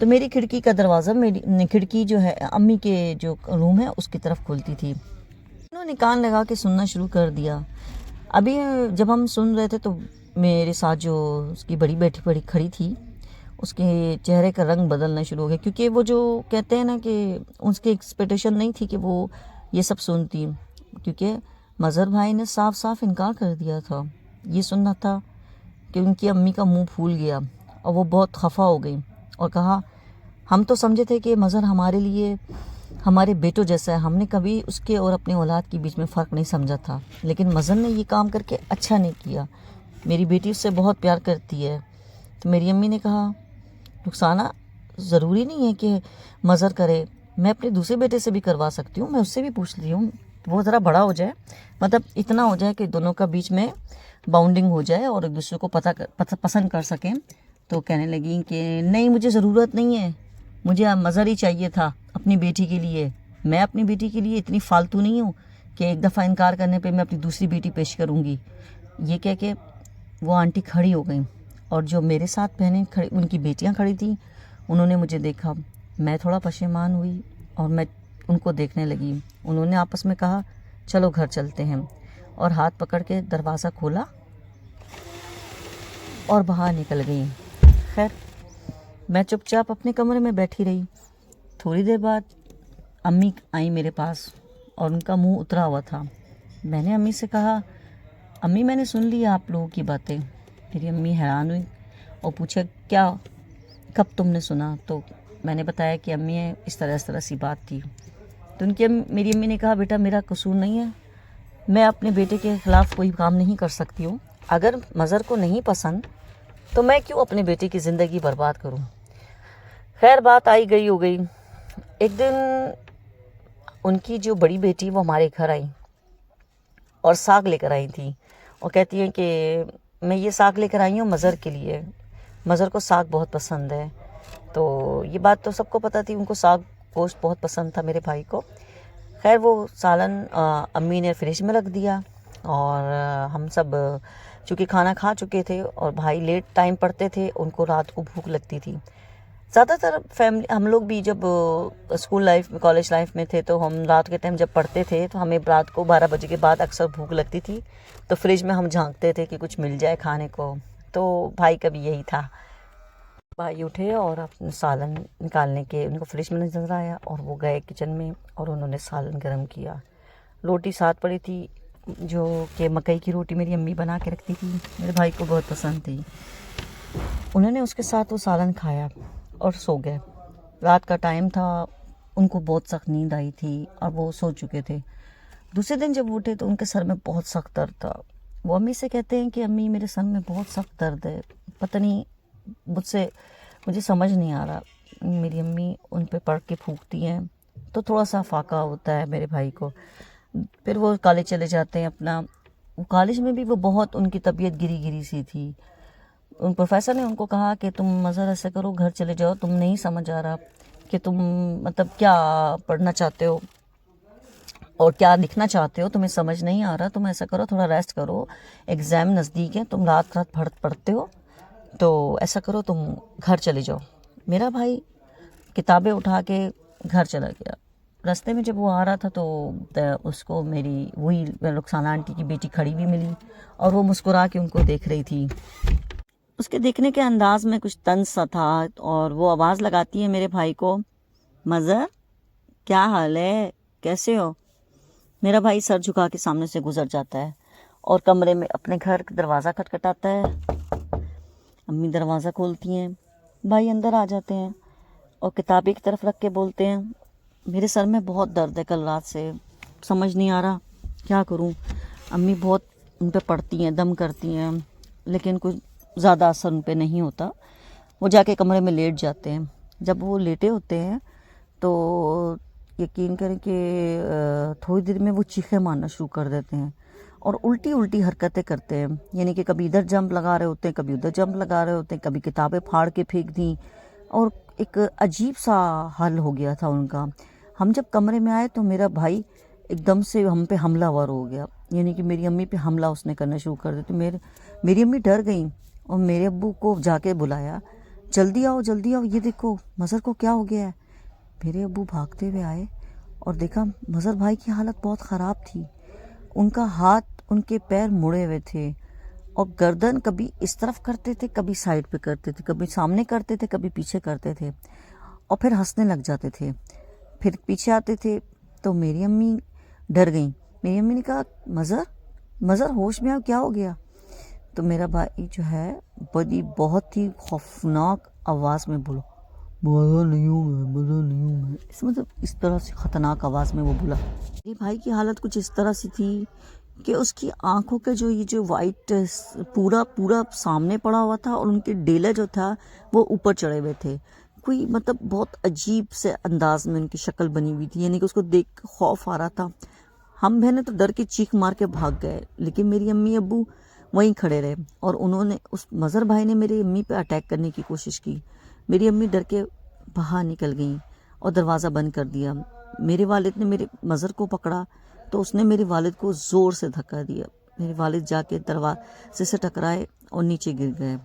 تو میری کھڑکی کا دروازہ کھڑکی جو ہے امی کے جو روم ہے اس کی طرف کھلتی تھی. انہوں نے کان لگا کے سننا شروع کر دیا. ابھی جب ہم سن رہے تھے تو میرے ساتھ جو اس کی بڑی بیٹی بڑی کھڑی تھی اس کے چہرے کا رنگ بدلنا شروع ہو گیا, کیونکہ وہ جو کہتے ہیں نا کہ اس کی ایکسپیکٹیشن نہیں تھی کہ وہ یہ سب سنتی, کیونکہ مظہر بھائی نے صاف صاف انکار کر دیا تھا. یہ سننا تھا کہ ان کی امی کا منہ پھول گیا اور وہ بہت خفا ہو گئی اور کہا ہم تو سمجھے تھے کہ مظہر ہمارے لیے ہمارے بیٹوں جیسا ہے, ہم نے کبھی اس کے اور اپنے اولاد کے بیچ میں فرق نہیں سمجھا تھا, لیکن مظہر نے یہ کام کر کے اچھا نہیں کیا. میری بیٹی اس سے بہت پیار کرتی ہے. تو میری امی نے کہا رخسانہ ضروری نہیں ہے کہ مظہر کرے, میں اپنے دوسرے بیٹے سے بھی کروا سکتی ہوں, میں اس سے بھی پوچھ لی ہوں, وہ ذرا بڑا ہو جائے, مطلب اتنا ہو جائے کہ دونوں کا بیچ میں باؤنڈنگ ہو جائے اور ایک دوسرے کو پسند کر سکیں. تو کہنے لگی کہ نہیں مجھے ضرورت نہیں ہے, مجھے مظہر ہی چاہیے تھا اپنی بیٹی کے لیے, میں اپنی بیٹی کے لیے اتنی فالتو نہیں ہوں کہ ایک دفعہ انکار کرنے پہ میں اپنی دوسری بیٹی پیش کروں گی. یہ کہہ کے وہ آنٹی کھڑی ہو گئیں اور جو میرے ساتھ بہنیں کھڑی ان کی بیٹیاں کھڑی تھیں انہوں نے مجھے دیکھا. میں تھوڑا پشیمان ہوئی اور میں ان کو دیکھنے لگی. انہوں نے آپس میں کہا چلو گھر چلتے ہیں, اور ہاتھ پکڑ کے دروازہ کھولا اور باہر نکل گئی. خیر میں چپ چاپ اپنے کمرے میں بیٹھی رہی. تھوڑی دیر بعد امی آئیں میرے پاس اور ان کا منہ اترا ہوا تھا. میں نے امی سے کہا امی میں نے سن لی آپ لوگوں کی باتیں. میری امی حیران ہوئی اور پوچھا کیا, کب تم نے سنا؟ تو میں نے بتایا کہ امی اس طرح سی بات تھی. تو میری امی نے کہا بیٹا میرا قصور نہیں ہے, میں اپنے بیٹے کے خلاف کوئی کام نہیں کر سکتی ہوں. اگر مظہر کو نہیں پسند تو میں کیوں اپنے بیٹے کی زندگی برباد کروں. خیر بات آئی گئی ہو گئی. ایک دن ان کی جو بڑی بیٹی وہ ہمارے گھر آئی اور ساگ لے کر آئی تھی اور کہتی ہیں کہ میں یہ ساگ لے کر آئی ہوں مظہر کے لیے, مظہر کو ساگ بہت پسند ہے. تو یہ بات تو سب کو پتہ تھی, ان کو ساگ گوشت بہت پسند تھا میرے بھائی کو. خیر وہ سالن امی نے فریج میں رکھ دیا اور ہم سب چونکہ کھانا کھا چکے تھے اور بھائی لیٹ ٹائم پڑھتے تھے, ان کو رات کو بھوک لگتی تھی. زیادہ تر فیملی ہم لوگ بھی جب اسکول لائف میں کالج لائف میں تھے تو ہم رات کے ٹائم جب پڑھتے تھے تو ہمیں رات کو 12 بجے کے بعد اکثر بھوک لگتی تھی, تو فریج میں ہم جھانکتے تھے کہ کچھ مل جائے کھانے کو. تو بھائی کا بھی یہی تھا. بھائی اٹھے اور اپنے سالن نکالنے کے ان کو فریج میں نظر آیا اور وہ گئے کچن میں اور انہوں نے سالن گرم کیا. روٹی ساتھ پڑی تھی جو کہ مکئی کی روٹی میری امی بنا کے رکھتی تھی, میرے بھائی کو بہت پسند تھی. انہوں نے اس کے ساتھ وہ سالن کھایا اور سو گئے. رات کا ٹائم تھا, ان کو بہت سخت نیند آئی تھی اور وہ سو چکے تھے. دوسرے دن جب اٹھے تو ان کے سر میں بہت سخت درد تھا. وہ امی سے کہتے ہیں کہ امی میرے سر میں بہت سخت درد ہے, پتہ نہیں مجھے سمجھ نہیں آ رہا. میری امی ان پہ پڑھ کے پھونکتی ہیں تو تھوڑا سا فاقہ ہوتا ہے میرے بھائی کو. پھر وہ کالج چلے جاتے ہیں اپنا. کالج میں بھی وہ بہت ان کی طبیعت گری سی تھی. ان پروفیسر نے ان کو کہا کہ تم مظہر ایسے کرو گھر چلے جاؤ, تم نہیں سمجھ آ رہا کہ تم مطلب کیا پڑھنا چاہتے ہو اور کیا لکھنا چاہتے ہو, تمہیں سمجھ نہیں آ رہا, تم ایسا کرو تھوڑا ریسٹ کرو, ایگزام نزدیک ہیں, تم رات پڑھتے ہو, تو ایسا کرو تم گھر چلے جاؤ. میرا بھائی کتابیں اٹھا کے گھر چلا گیا. راستے میں جب وہ آ رہا تھا تو اس کو میری وہی رخسانہ آنٹی کی بیٹی کھڑی بھی ملی اور وہ مسکرا کے ان کو دیکھ رہی تھی. اس کے دیکھنے کے انداز میں کچھ طنز سا تھا اور وہ آواز لگاتی ہے میرے بھائی کو, مظہر کیا حال ہے, کیسے ہو. میرا بھائی سر جھکا کے سامنے سے گزر جاتا ہے اور کمرے میں اپنے گھر کا دروازہ کھٹکھٹاتا ہے. امی دروازہ کھولتی ہیں, بھائی اندر آ جاتے ہیں اور کتابیں کی طرف رکھ کے بولتے ہیں میرے سر میں بہت درد ہے کل رات سے, سمجھ نہیں آ رہا کیا کروں. امی بہت ان پہ پڑھتی ہیں, دم کرتی ہیں, لیکن کچھ زیادہ اثر ان پہ نہیں ہوتا. وہ جا کے کمرے میں لیٹ جاتے ہیں. جب وہ لیٹے ہوتے ہیں تو یقین کریں کہ تھوڑی دیر میں وہ چیخیں مارنا شروع کر دیتے ہیں اور الٹی حرکتیں کرتے ہیں. یعنی کہ کبھی ادھر جمپ لگا رہے ہوتے ہیں, کبھی ادھر جمپ لگا رہے ہوتے ہیں, کبھی کتابیں پھاڑ کے پھینک دیں, اور ایک عجیب سا حل ہو گیا تھا ان کا. ہم جب کمرے میں آئے تو میرا بھائی ایک دم سے ہم پہ حملہ ور ہو گیا, یعنی کہ میری امی پہ حملہ اس نے کرنا شروع کر دیا. تو میری امی ڈر گئیں اور میرے ابو کو جا کے بلایا جلدی آؤ جلدی آؤ، یہ دیکھو مظہر کو کیا ہو گیا ہے۔ میرے ابو بھاگتے ہوئے آئے اور دیکھا مظہر بھائی کی حالت بہت خراب تھی، ان کا ہاتھ ان کے پیر مڑے ہوئے تھے اور گردن کبھی اس طرف کرتے تھے کبھی سائڈ پہ کرتے تھے، کبھی سامنے کرتے تھے کبھی پیچھے کرتے تھے، اور پھر ہنسنے لگ جاتے تھے، پھر پیچھے آتے تھے۔ تو میری امی ڈر گئیں، میری امی نے کہا مظہر ہوش میں آؤ، کیا ہو گیا؟ تو میرا بھائی جو ہے بہت ہی خوفناک آواز میں بولا مزہ نہیں ہوں میں، اس طرح سے خطرناک آواز میں وہ بولا۔ میرے بھائی کی حالت کچھ اس طرح سے تھی کہ اس کی آنکھوں کے جو وائٹ پورا سامنے پڑا ہوا تھا، اور ان کے ڈیلا جو تھا وہ اوپر چڑھے ہوئے تھے، کوئی بہت عجیب سے انداز میں ان کی شکل بنی ہوئی تھی، یعنی کہ اس کو دیکھ کے خوف آ رہا تھا۔ ہم بہنیں تو ڈر کے چیخ مار کے بھاگ گئے، لیکن میری امی ابو وہیں کھڑے رہے، اور انہوں نے اس مظہر بھائی نے میری امی پہ اٹیک کرنے کی کوشش کی۔ میری امی ڈر کے باہر نکل گئیں اور دروازہ بند کر دیا۔ میرے والد نے میرے مظہر کو پکڑا تو اس نے میرے والد کو زور سے دھکا دیا، میرے والد جا کے دروازے سے ٹکرائے اور نیچے گر گئے۔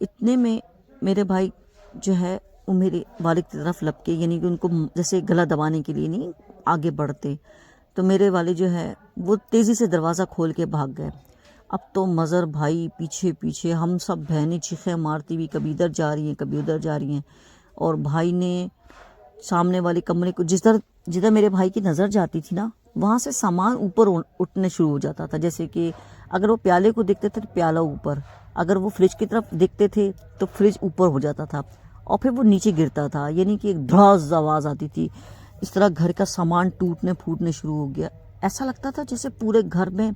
اتنے میں میرے بھائی جو ہے وہ میرے والد کی طرف لپکے، یعنی کہ ان کو جیسے گلا دبانے کے لیے نہیں آگے بڑھتے، تو میرے والد جو ہے وہ تیزی سے دروازہ کھول کے بھاگ گئے۔ اب تو مظہر بھائی پیچھے ہم سب بہنیں چیخیں مارتی ہوئی کبھی ادھر جا رہی ہیں کبھی ادھر جا رہی ہیں، اور بھائی نے سامنے والے کمرے کو جدھر میرے بھائی کی نظر جاتی تھی نا، وہاں سے سامان اوپر اٹھنے شروع ہو جاتا تھا، جیسے کہ اگر وہ پیالے کو دیکھتے تھے تو پیالہ اوپر، اگر وہ فریج کی طرف دیکھتے تھے تو فریج اوپر ہو جاتا تھا، اور پھر وہ نیچے گرتا تھا، یعنی کہ ایک دھڑاس آواز آتی تھی۔ اس طرح گھر کا سامان ٹوٹنے پھوٹنے شروع ہو گیا، ایسا لگتا تھا جیسے پورے گھر میں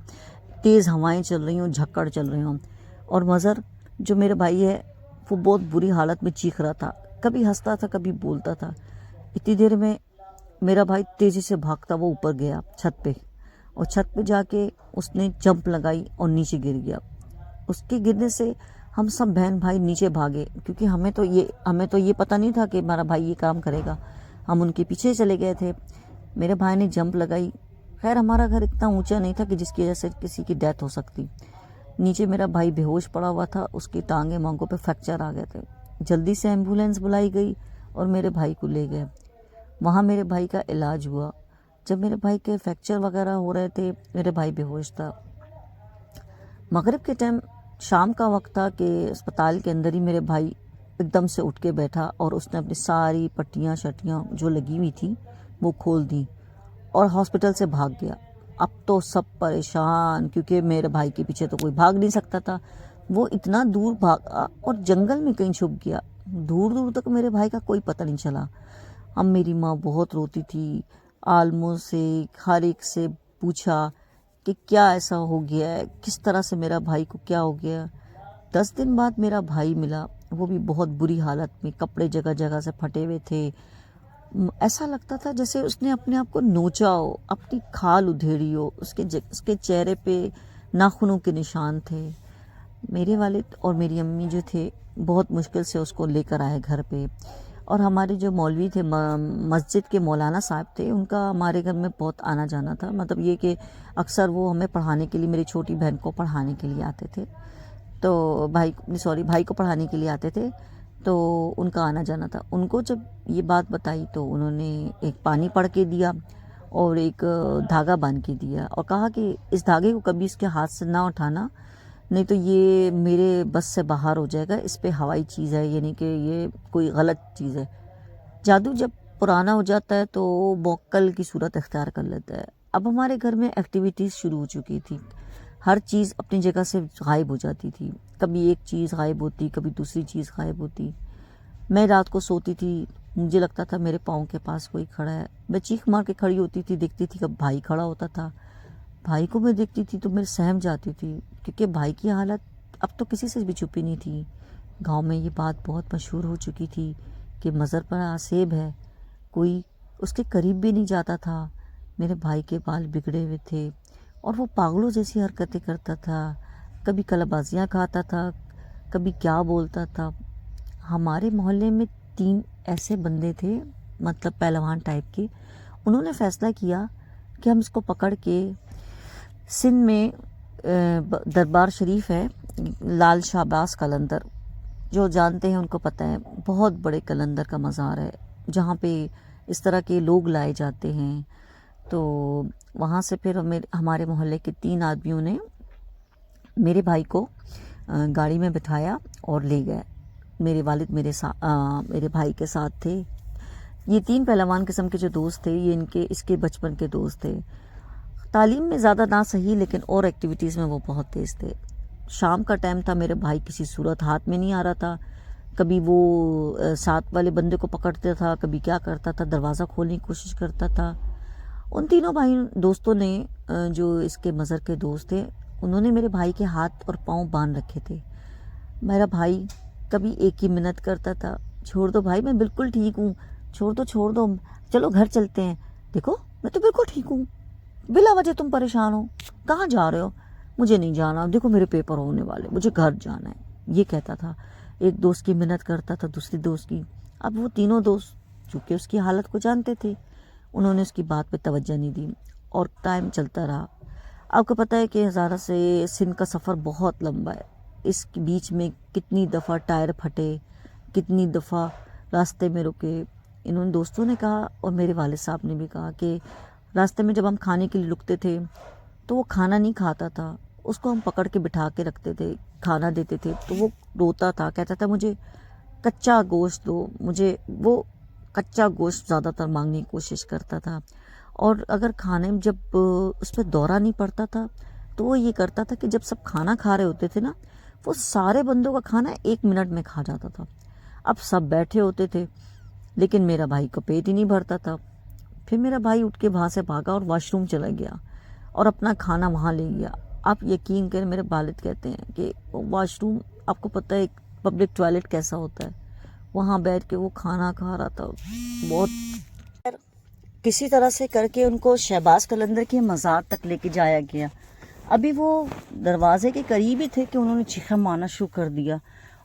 تیز ہوائیں چل رہی ہوں، جھکڑ چل رہے ہوں۔ اور مظہر جو میرا بھائی ہے وہ بہت بری حالت میں چیخ رہا تھا، کبھی ہنستا تھا کبھی بولتا تھا۔ اتنی دیر میں میرا بھائی تیزی سے بھاگتا وہ اوپر گیا چھت پہ، اور چھت پہ جا کے اس نے جمپ لگائی اور نیچے گر گیا۔ اس کے گرنے سے ہم سب بہن بھائی نیچے بھاگے، کیونکہ ہمیں تو یہ پتہ نہیں تھا کہ ہمارا بھائی یہ کام کرے گا، ہم ان کے پیچھے چلے گئے تھے۔ میرے بھائی نے جمپ لگائی، خیر ہمارا گھر اتنا اونچا نہیں تھا کہ جس کی وجہ سے کسی کی ڈیتھ ہو سکتی۔ نیچے میرا بھائی بے ہوش پڑا ہوا تھا، اس کی ٹانگیں مانگوں پہ فریکچر آ گئے تھے۔ جلدی سے ایمبولینس بلائی گئی اور میرے بھائی کو لے گئے، وہاں میرے بھائی کا علاج ہوا۔ جب میرے بھائی کے فریکچر وغیرہ ہو رہے تھے میرے بھائی بے ہوش تھا۔ مغرب کے ٹائم شام کا وقت تھا کہ اسپتال کے اندر ہی میرے بھائی ایک دم سے اٹھ کے بیٹھا، اور اس نے اپنی ساری پٹیاں شٹیاں جو لگی ہوئی تھی وہ کھول دی اور ہاسپٹل سے بھاگ گیا۔ اب تو سب پریشان، کیونکہ میرے بھائی کے پیچھے تو کوئی بھاگ نہیں سکتا تھا، وہ اتنا دور بھاگا اور جنگل میں کہیں چھپ گیا، دور تک میرے بھائی کا کوئی پتہ نہیں چلا۔ اب میری ماں بہت روتی تھی، عالموں سے ہر ایک سے پوچھا کہ کیا ایسا ہو گیا ہے، کس طرح سے میرا بھائی کو کیا ہو گیا۔ 10 دن بعد میرا بھائی ملا، وہ بھی بہت بری حالت میں، کپڑے جگہ جگہ سے پھٹے ہوئے تھے، ایسا لگتا تھا جیسے اس نے اپنے آپ کو نوچا ہو، اپنی کھال ادھیڑی ہو، اس کے چہرے پہ ناخنوں کے نشان تھے۔ میرے والد اور میری امی جو تھے بہت مشکل سے اس کو لے کر آئے گھر پہ، اور ہمارے جو مولوی تھے مسجد کے مولانا صاحب تھے، ان کا ہمارے گھر میں بہت آنا جانا تھا، مطلب یہ کہ اکثر وہ ہمیں پڑھانے کے لیے، میری چھوٹی بہن کو پڑھانے کے لیے آتے تھے، تو بھائی کو پڑھانے کے لیے آتے تھے، تو ان کا آنا جانا تھا۔ ان کو جب یہ بات بتائی تو انہوں نے ایک پانی پڑھ کے دیا اور ایک دھاگا باندھ کے دیا، اور کہا کہ اس دھاگے کو کبھی اس کے ہاتھ سے نہ اٹھانا، نہیں تو یہ میرے بس سے باہر ہو جائے گا، اس پہ ہوائی چیز ہے، یعنی کہ یہ کوئی غلط چیز ہے۔ جادو جب پرانا ہو جاتا ہے تو موکل کی صورت اختیار کر لیتا ہے۔ اب ہمارے گھر میں ایکٹیویٹیز شروع ہو چکی تھی، ہر چیز اپنی جگہ سے غائب ہو جاتی تھی، کبھی ایک چیز غائب ہوتی کبھی دوسری چیز غائب ہوتی۔ میں رات کو سوتی تھی، مجھے لگتا تھا میرے پاؤں کے پاس کوئی کھڑا ہے، میں چیخ مار کے کھڑی ہوتی تھی، دیکھتی تھی کب بھائی کھڑا ہوتا تھا، بھائی کو میں دیکھتی تھی تو میں سہم جاتی تھی، کیونکہ بھائی کی حالت اب تو کسی سے بھی چھپی نہیں تھی۔ گاؤں میں یہ بات بہت مشہور ہو چکی تھی کہ مظہر پر آسیب ہے، کوئی اس کے قریب بھی نہیں جاتا تھا۔ میرے بھائی کے بال بگڑے ہوئے تھے اور وہ پاگلوں جیسی حرکتیں کرتا تھا، کبھی کلبازیاں کھاتا تھا، کبھی کیا بولتا تھا۔ ہمارے محلے میں 3 ایسے بندے تھے، مطلب پہلوان ٹائپ کے، انہوں نے فیصلہ کیا کہ ہم اس کو پکڑ کے سندھ میں دربار شریف ہے، لال شہباز قلندر، جو جانتے ہیں ان کو پتہ ہے، بہت بڑے قلندر کا مزار ہے جہاں پہ اس طرح کے لوگ لائے جاتے ہیں۔ تو وہاں سے پھر ہمارے محلے کے 3 آدمیوں نے میرے بھائی کو گاڑی میں بٹھایا اور لے گئے۔ میرے والد میرے بھائی کے ساتھ تھے۔ یہ 3 پہلوان قسم کے جو دوست تھے، یہ اس کے بچپن کے دوست تھے۔ تعلیم میں زیادہ نہ صحیح، لیکن اور ایکٹیویٹیز میں وہ بہت تیز تھے۔ شام کا ٹائم تھا، میرے بھائی کسی صورت ہاتھ میں نہیں آ رہا تھا۔ کبھی وہ ساتھ والے بندے کو پکڑتا تھا، کبھی کیا کرتا تھا، دروازہ کھولنے کی کوشش کرتا تھا۔ ان تینوں دوستوں نے جو اس کے مزر کے دوست تھے، انہوں نے میرے بھائی کے ہاتھ اور پاؤں باندھ رکھے تھے۔ میرا بھائی کبھی ایک ہی منت کرتا تھا، چھوڑ دو بھائی، میں بالکل ٹھیک ہوں، چھوڑ دو، چلو گھر چلتے ہیں، دیکھو میں تو بالکل ٹھیک ہوں، بلا وجہ تم پریشان ہو، کہاں جا رہے ہو؟ مجھے نہیں جانا، دیکھو میرے پیپر ہونے والے، مجھے گھر جانا ہے، یہ کہتا تھا۔ ایک دوست کی منت کرتا تھا، دوسری دوست کی۔ اب وہ تینوں دوست چونکہ اس کی حالت کو جانتے تھے، انہوں نے اس کی بات پہ توجہ نہیں دی اور ٹائم چلتا رہا۔ آپ کو پتہ ہے کہ ہزارہ سے سندھ کا سفر بہت لمبا ہے، اس کے بیچ میں کتنی دفعہ ٹائر پھٹے، کتنی دفعہ راستے میں رکے۔ انہوں نے دوستوں نے کہا اور میرے والد صاحب نے بھی کہا کہ راستے میں جب ہم کھانے کے لیے رکتے تھے تو وہ کھانا نہیں کھاتا تھا، اس کو ہم پکڑ کے بٹھا کے رکھتے تھے، کھانا دیتے تھے تو وہ روتا تھا، کہتا تھا مجھے کچا گوشت دو، مجھے وہ کچا گوشت زیادہ تر مانگنے کی کوشش کرتا تھا۔ اور اگر کھانے میں جب اس پہ دورہ نہیں پڑتا تھا تو وہ یہ کرتا تھا کہ جب سب کھانا کھا رہے ہوتے تھے نا، وہ سارے بندوں کا کھانا 1 منٹ میں کھا جاتا تھا۔ اب سب بیٹھے ہوتے تھے لیکن میرا بھائی کا پیٹ ہی نہیں بھرتا تھا۔ پھر میرا بھائی اٹھ کے وہاں سے بھاگا اور واش روم چلا گیا اور اپنا کھانا وہاں لے گیا۔ آپ یقین کریں، میرے والد کہتے ہیں کہ واش روم، آپ کو پتہ ہے پبلک ٹوائلٹ کیسا ہوتا ہے، وہاں بیٹھ کے وہ کھانا کھا رہا تھا۔ بہت کسی طرح سے کر کے ان کو شہباز قلندر کے مزار تک لے کے جایا گیا۔ ابھی وہ دروازے کے قریب ہی تھے کہ انہوں نے چیخیں مارنا شروع کر دیا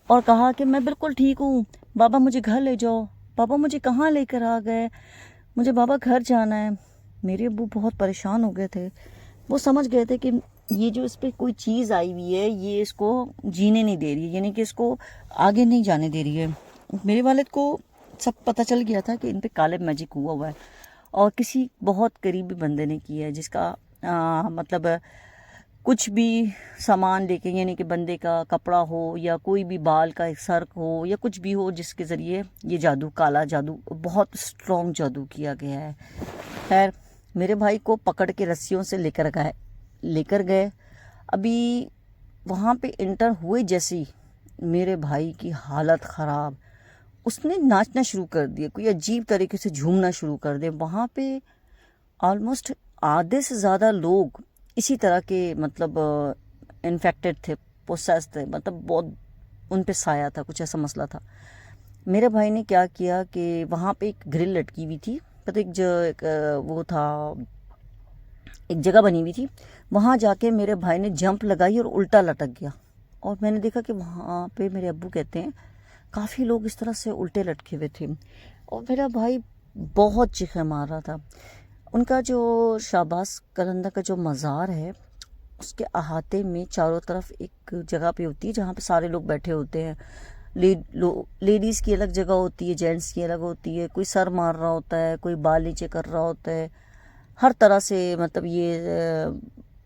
اور کہا کہ میں بالکل ٹھیک ہوں، بابا مجھے گھر لے جاؤ، بابا مجھے کہاں لے کر آ گئے، مجھے بابا گھر جانا ہے۔ میرے ابو بہت پریشان ہو گئے تھے، وہ سمجھ گئے تھے کہ یہ جو اس پہ کوئی چیز آئی ہوئی ہے، یہ اس کو جینے نہیں دے رہی ہے، یعنی کہ اس کو آگے نہیں جانے دے رہی ہے۔ میرے والد کو سب پتہ چل گیا تھا کہ ان پہ کالے میجک ہوا ہے اور کسی بہت قریبی بندے نے کیا ہے، جس کا مطلب کچھ بھی سامان لے کے، یعنی کہ بندے کا کپڑا ہو یا کوئی بھی بال کا ایک سرک ہو یا کچھ بھی ہو، جس کے ذریعے یہ جادو، کالا جادو، بہت اسٹرانگ جادو کیا گیا ہے۔ خیر، میرے بھائی کو پکڑ کے رسیوں سے لے کر گئے۔ ابھی وہاں پہ انٹر ہوئے جیسی میرے بھائی کی حالت خراب، اس نے ناچنا شروع کر دیا، کوئی عجیب طریقے سے جھومنا شروع کر دیا۔ وہاں پہ آلموسٹ آدھے سے زیادہ لوگ اسی طرح کے مطلب انفیکٹڈ تھے، پوسیس تھے، مطلب بہت ان پہ سایہ تھا، کچھ ایسا مسئلہ تھا۔ میرے بھائی نے کیا کیا کہ وہاں پہ ایک گرل لٹکی ہوئی تھی، پتہ ایک وہ تھا، ایک جگہ بنی ہوئی تھی، وہاں جا کے میرے بھائی نے جمپ لگائی اور الٹا لٹک گیا۔ اور میں نے دیکھا کہ وہاں پہ میرے ابو کہتے ہیں کافی لوگ اس طرح سے الٹے لٹکے ہوئے تھے اور میرا بھائی بہت چیخیں مار رہا تھا۔ ان کا جو شہباز قلندر کا جو مزار ہے، اس کے احاطے میں چاروں طرف ایک جگہ پہ ہوتی ہے جہاں پہ سارے لوگ بیٹھے ہوتے ہیں۔ لیڈیز کی الگ جگہ ہوتی ہے، جینٹس کی الگ ہوتی ہے، کوئی سر مار رہا ہوتا ہے، کوئی بال نیچے کر رہا ہوتا ہے، ہر طرح سے مطلب یہ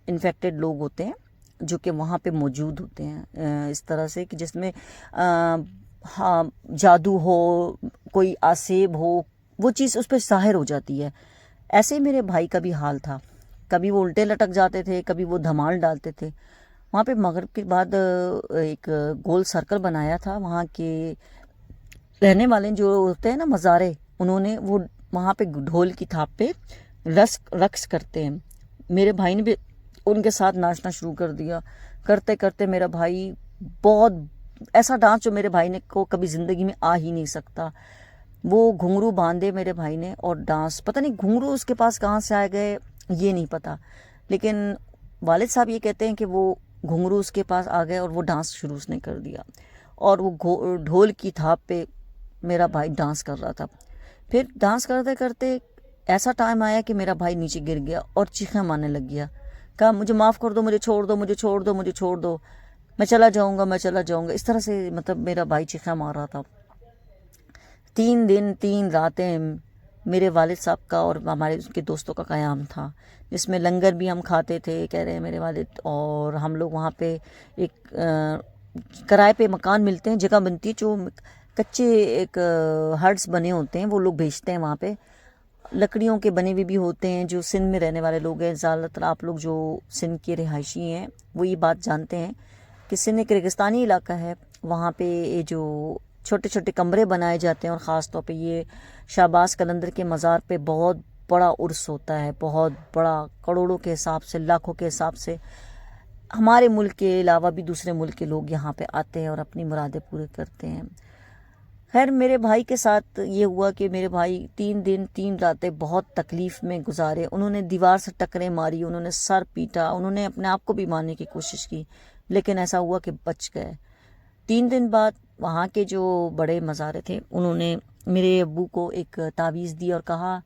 انفیکٹڈ لوگ ہوتے ہیں جو کہ وہاں پہ موجود ہوتے ہیں، اس طرح سے کہ جس میں جادو ہو، کوئی آسیب ہو، وہ چیز اس پہ ظاہر ہو جاتی ہے۔ ایسے ہی میرے بھائی کا بھی حال تھا، کبھی وہ الٹے لٹک جاتے تھے، کبھی وہ دھمال ڈالتے تھے۔ وہاں پہ مغرب کے بعد ایک گول سرکل بنایا تھا، وہاں کے رہنے والے جو ہوتے ہیں نا مزارے، انہوں نے وہ وہاں پہ ڈھول کی تھاپ پہ رقص کرتے ہیں۔ میرے بھائی نے بھی ان کے ساتھ ناچنا شروع کر دیا، کرتے کرتے میرا بھائی بہت ایسا ڈانس جو میرے بھائی نے کو کبھی زندگی میں آ ہی نہیں سکتا۔ وہ گھنگرو باندھے میرے بھائی نے اور ڈانس، پتہ نہیں گھنگرو اس کے پاس کہاں سے آئے گئے یہ نہیں پتا، لیکن والد صاحب یہ کہتے ہیں کہ وہ گھنگرو اس کے پاس آ گئے اور وہ ڈانس شروع اس نے کر دیا اور وہ ڈھول کی تھاپ پہ میرا بھائی ڈانس کر رہا تھا۔ پھر ڈانس کرتے کرتے ایسا ٹائم آیا کہ میرا بھائی نیچے گر گیا اور چیخیں مارنے لگ گیا، کہا مجھے معاف کر دو، مجھے چھوڑ دو، مجھے چھوڑ دو، مجھے چھوڑ دو۔ میں چلا جاؤں گا، میں چلا جاؤں گا، اس طرح سے مطلب میرا بھائی چیخا مار رہا تھا۔ 3 دن 3 راتیں میرے والد صاحب کا اور ہمارے اس کے دوستوں کا قیام تھا، جس میں لنگر بھی ہم کھاتے تھے، کہہ رہے ہیں میرے والد، اور ہم لوگ وہاں پہ ایک کرائے پہ مکان ملتے ہیں، جگہ بنتی ہے، جو کچے ایک ہٹس بنے ہوتے ہیں، وہ لوگ بھیجتے ہیں وہاں پہ، لکڑیوں کے بنے ہوئے بھی ہوتے ہیں۔ جو سندھ میں رہنے والے لوگ ہیں، زیادہ تر آپ لوگ جو سندھ کے رہائشی ہیں وہ یہ بات جانتے ہیں کہ سندھ ایک ریگستانی علاقہ ہے، وہاں پہ یہ جو چھوٹے چھوٹے کمرے بنائے جاتے ہیں، اور خاص طور پہ یہ شہباز قلندر کے مزار پہ بہت بڑا عرس ہوتا ہے، بہت بڑا، کروڑوں کے حساب سے، لاکھوں کے حساب سے۔ ہمارے ملک کے علاوہ بھی دوسرے ملک کے لوگ یہاں پہ آتے ہیں اور اپنی مرادیں پورے کرتے ہیں۔ خیر میرے بھائی کے ساتھ یہ ہوا کہ میرے بھائی 3 دن 3 راتیں بہت تکلیف میں گزارے، انہوں نے دیوار سے ٹکریں ماری، انہوں نے سر پیٹا، انہوں نے اپنے آپ کو بھی مارنے کی کوشش کی، لیکن ایسا ہوا کہ بچ گئے۔ 3 دن بعد وہاں کے جو بڑے مزارے تھے، انہوں نے میرے ابو کو ایک تعویذ دی اور کہا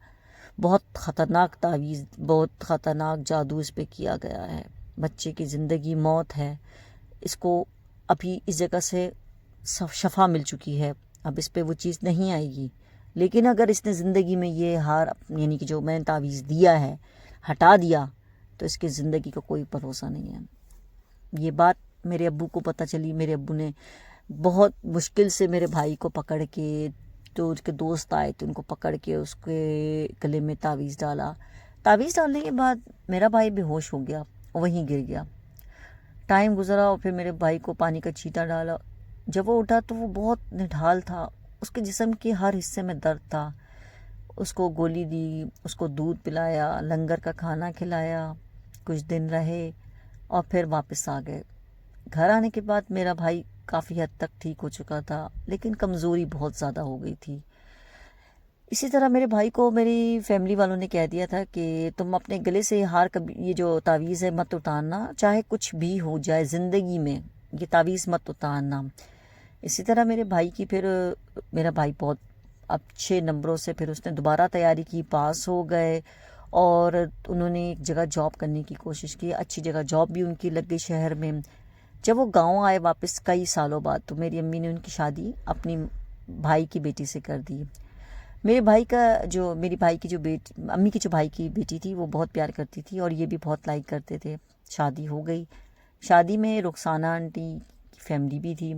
بہت خطرناک تعویذ، بہت خطرناک جادو اس پہ کیا گیا ہے، بچے کی زندگی موت ہے، اس کو ابھی اس جگہ سے شفا مل چکی ہے، اب اس پہ وہ چیز نہیں آئے گی، لیکن اگر اس نے زندگی میں یہ ہار یعنی کہ جو میں نے تعویذ دیا ہے ہٹا دیا تو اس کی زندگی کا کوئی بھروسہ نہیں ہے۔ یہ بات میرے ابو کو پتہ چلی، میرے ابو نے بہت مشکل سے میرے بھائی کو پکڑ کے، جو اس کے دوست آئے تھے ان کو پکڑ کے اس کے گلے میں تعویذ ڈالا۔ تعویذ ڈالنے کے بعد میرا بھائی بے ہوش ہو گیا، وہیں گر گیا۔ ٹائم گزرا اور پھر میرے بھائی کو پانی کا چھینٹا ڈالا، جب وہ اٹھا تو وہ بہت نڈھال تھا، اس کے جسم کے ہر حصے میں درد تھا۔ اس کو گولی دی، اس کو دودھ پلایا، لنگر کا کھانا کھلایا، کچھ دن رہے اور پھر واپس آ گئے۔ گھر آنے کے بعد میرا بھائی کافی حد تک ٹھیک ہو چکا تھا، لیکن کمزوری بہت زیادہ ہو گئی تھی۔ اسی طرح میرے بھائی کو میری فیملی والوں نے کہہ دیا تھا کہ تم اپنے گلے سے ہار کبھی، یہ جو تعویذ ہے مت اتارنا، چاہے کچھ بھی ہو جائے زندگی میں، یہ تعویذ مت اتارنا۔ اسی طرح میرے بھائی کی پھر میرا بھائی بہت اچھے نمبروں سے پھر اس نے دوبارہ تیاری کی، پاس ہو گئے، اور انہوں نے ایک جگہ جاب کرنے کی کوشش کی، اچھی جگہ جاب بھی ان کی لگ گئی شہر میں۔ جب وہ گاؤں آئے واپس کئی سالوں بعد، تو میری امی نے ان کی شادی اپنی بھائی کی بیٹی سے کر دی۔ میرے بھائی کی جو امی کی جو بھائی کی بیٹی تھی وہ بہت پیار کرتی تھی، اور یہ بھی بہت لائک کرتے تھے۔ شادی ہو گئی، شادی میں رخسانہ آنٹی کی فیملی بھی تھی،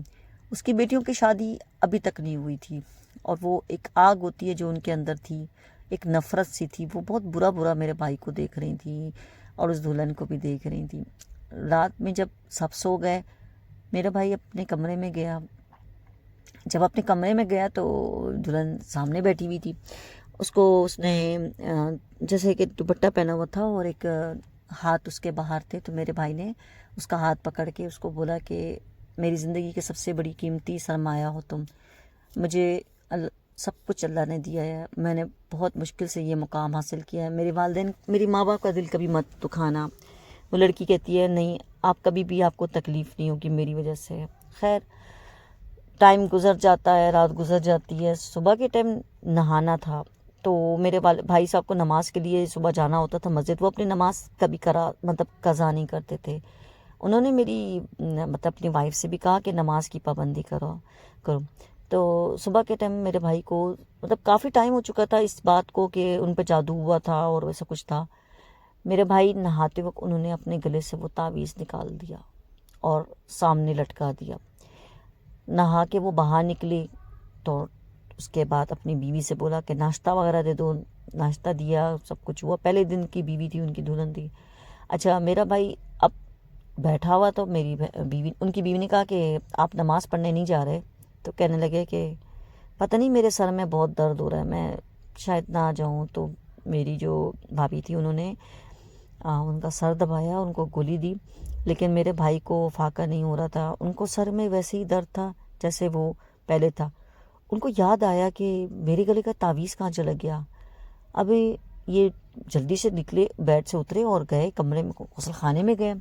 اس کی بیٹیوں کی شادی ابھی تک نہیں ہوئی تھی، اور وہ ایک آگ ہوتی ہے جو ان کے اندر تھی، ایک نفرت سی تھی، وہ بہت برا میرے بھائی کو دیکھ رہی تھی اور اس دلہن کو بھی دیکھ رہی تھی۔ رات میں جب سب سو گئے، میرا بھائی اپنے کمرے میں گیا، جب اپنے کمرے میں گیا تو دلہن سامنے بیٹھی ہوئی تھی، اس نے جیسے کہ دوپٹہ پہنا ہوا تھا اور ایک ہاتھ اس کے باہر تھے، تو میرے بھائی نے اس کا ہاتھ پکڑ کے اس کو بولا کہ میری زندگی کے سب سے بڑی قیمتی سرمایہ ہو تم، مجھے سب کچھ اللہ نے دیا ہے، میں نے بہت مشکل سے یہ مقام حاصل کیا ہے، میرے والدین، میری ماں باپ کا دل کبھی مت دکھانا۔ وہ لڑکی کہتی ہے نہیں، آپ کبھی بھی، آپ کو تکلیف نہیں ہوگی میری وجہ سے۔ خیر ٹائم گزر جاتا ہے، رات گزر جاتی ہے، صبح کے ٹائم نہانا تھا، تو میرے بھائی صاحب کو نماز کے لیے صبح جانا ہوتا تھا مسجد، وہ اپنی نماز کبھی قضا نہیں کرتے تھے۔ انہوں نے میری اپنی وائف سے بھی کہا کہ نماز کی پابندی کرو۔ تو صبح کے ٹائم میرے بھائی کو کافی ٹائم ہو چکا تھا اس بات کو کہ ان پہ جادو ہوا تھا اور ویسا کچھ تھا۔ میرے بھائی نہاتے وقت انہوں نے اپنے گلے سے وہ تعویذ نکال دیا اور سامنے لٹکا دیا۔ نہا کے وہ باہر نکلی تو اس کے بعد اپنی بیوی سے بولا کہ ناشتہ وغیرہ دے دو، ناشتہ دیا، سب کچھ ہوا، پہلے دن کی بیوی تھی، ان کی دلہن تھی۔ اچھا میرا بھائی اب بیٹھا ہوا تو میری بیوی، ان کی بیوی نے کہا کہ آپ نماز پڑھنے نہیں جا رہے؟ تو کہنے لگے کہ پتہ نہیں میرے سر میں بہت درد ہو رہا ہے، میں شاید نہ جاؤں۔ تو میری جو بھابھی تھی انہوں نے ان کا سر دبایا، ان کو گولی دی، لیکن میرے بھائی کو فاقہ نہیں ہو رہا تھا، ان کو سر میں ویسے ہی درد تھا جیسے وہ پہلے تھا۔ ان کو یاد آیا کہ میرے گلے کا تعویذ کہاں چلا گیا۔ ابھی یہ جلدی سے نکلے، بیڈ سے اترے اور گئے کمرے میں، غسل خانے میں گئے،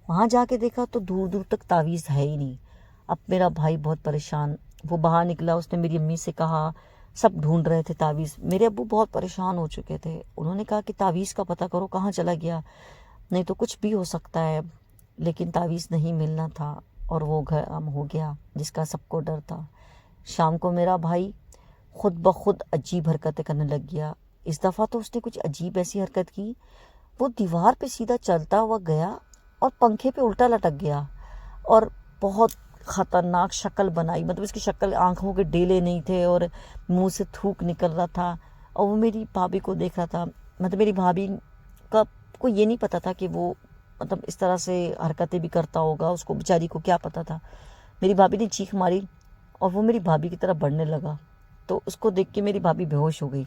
وہاں جا کے دیکھا تو دور دور تک تعویذ ہے ہی نہیں۔ اب میرا بھائی بہت پریشان، وہ باہر نکلا، اس نے میری امی سے کہا، سب ڈھونڈ رہے تھے تعویذ، میرے ابو بہت پریشان ہو چکے تھے، انہوں نے کہا کہ تعویذ کا پتہ کرو کہاں چلا گیا، نہیں تو کچھ بھی ہو سکتا ہے، لیکن تعویذ نہیں ملنا تھا۔ اور وہ کام ہو گیا جس کا سب کو ڈر تھا۔ شام کو میرا بھائی خود بخود عجیب حرکتیں کرنے لگ گیا۔ اس دفعہ تو اس نے کچھ عجیب ایسی حرکت کی، وہ دیوار پہ سیدھا چلتا ہوا گیا اور پنکھے پہ الٹا لٹک گیا اور بہت خطرناک شکل بنائی، مطلب اس کی شکل آنکھوں کے ڈیلے نہیں تھے اور منہ سے تھوک نکل رہا تھا، اور وہ میری بھابھی کو دیکھ رہا تھا۔ مطلب میری بھابھی کو یہ نہیں پتا تھا کہ وہ مطلب اس طرح سے حرکتیں بھی کرتا ہوگا، اس کو بیچاری کو کیا پتا تھا۔ میری بھابھی نے چیخ ماری اور وہ میری بھابھی کی طرف بڑھنے لگا، تو اس کو دیکھ کے میری بھابھی بے ہوش ہو گئی۔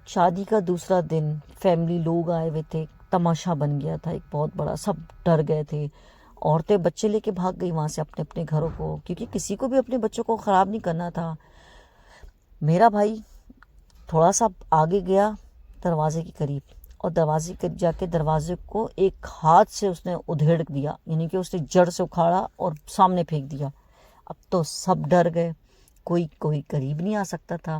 شادی کا دوسرا دن فیملی لوگ آئے ہوئے تھے، تماشا بن گیا تھا ایک بہت بڑا، سب ڈر گئے تھے، عورتیں بچے لے کے بھاگ گئی وہاں سے اپنے اپنے گھروں کو، کیونکہ کسی کو بھی اپنے بچوں کو خراب نہیں کرنا تھا۔ میرا بھائی تھوڑا سا آگے گیا دروازے کے قریب، اور دروازے کے جا کے دروازے کو ایک ہاتھ سے اس نے ادھیڑ دیا، یعنی کہ اس نے جڑ سے اکھاڑا اور سامنے پھینک دیا۔ اب تو سب ڈر گئے، کوئی قریب نہیں آ سکتا تھا۔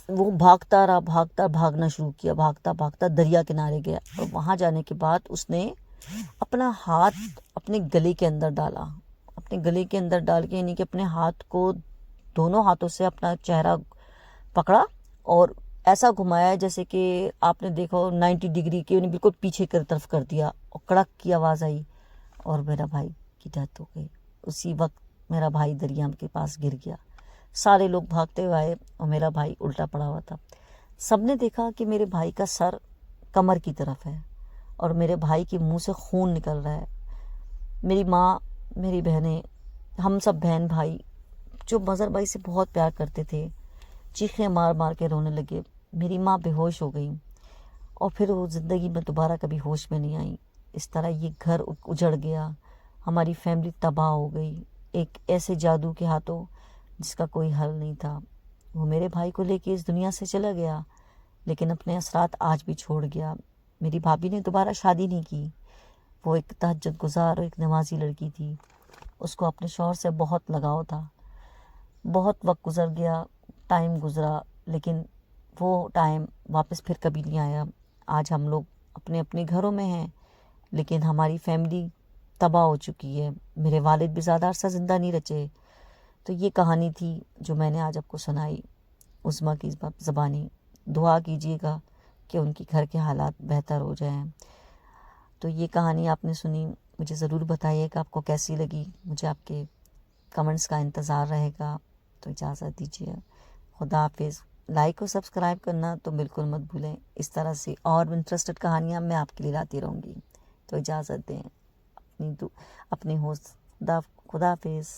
وہ بھاگتا رہا، بھاگنا شروع کیا، بھاگتا دریا کنارے گیا، اور وہاں جانے کے بعد اس نے اپنا ہاتھ اپنے گلے کے اندر ڈالا، ڈال کے یعنی کہ اپنے ہاتھ کو دونوں ہاتھوں سے اپنا چہرہ پکڑا اور ایسا گھمایا جیسے کہ آپ نے دیکھا 90 ڈگری کے، بالکل پیچھے کی طرف کر دیا، اور کڑک کی آواز آئی اور میرا بھائی کی ڈیتھ ہو گئی۔ اسی وقت میرا بھائی دریا کے پاس گر گیا، سارے لوگ بھاگتے ہوئے آئے اور میرا بھائی الٹا پڑا ہوا تھا۔ سب نے دیکھا کہ میرے بھائی کا سر کمر کی طرف ہے اور میرے بھائی کے منہ سے خون نکل رہا ہے۔ میری ماں، میری بہنیں، ہم سب بہن بھائی جو مظہر بھائی سے بہت پیار کرتے تھے، چیخیں مار مار کے رونے لگے۔ میری ماں بے ہوش ہو گئی اور پھر وہ زندگی میں دوبارہ کبھی ہوش میں نہیں آئی۔ اس طرح یہ گھر اجڑ گیا، ہماری فیملی تباہ ہو گئی ایک ایسے جادو کے ہاتھوں جس کا کوئی حل نہیں تھا۔ وہ میرے بھائی کو لے کے اس دنیا سے چلا گیا، لیکن اپنے اثرات آج بھی چھوڑ گیا۔ میری بھابھی نے دوبارہ شادی نہیں کی، وہ ایک تہجد گزار اور ایک نمازی لڑکی تھی، اس کو اپنے شوہر سے بہت لگاؤ تھا۔ بہت وقت گزر گیا، ٹائم گزرا، لیکن وہ ٹائم واپس پھر کبھی نہیں آیا۔ آج ہم لوگ اپنے اپنے گھروں میں ہیں، لیکن ہماری فیملی تباہ ہو چکی ہے۔ میرے والد بھی زیادہ عرصہ زندہ نہیں رچے۔ تو یہ کہانی تھی جو میں نے آج آپ کو سنائی عظمیٰ کی زبانی۔ دعا کیجیے گا کہ ان کے گھر کے حالات بہتر ہو جائیں۔ تو یہ کہانی آپ نے سنی، مجھے ضرور بتائیے کہ آپ کو کیسی لگی، مجھے آپ کے کمنٹس کا انتظار رہے گا۔ تو اجازت دیجیے، خدا حافظ۔ لائک اور سبسکرائب کرنا تو بالکل مت بھولیں، اس طرح سے اور انٹرسٹڈ کہانیاں میں آپ کے لیے لاتی رہوں گی۔ تو اجازت دیں، اپنی ہوست، خدا حافظ۔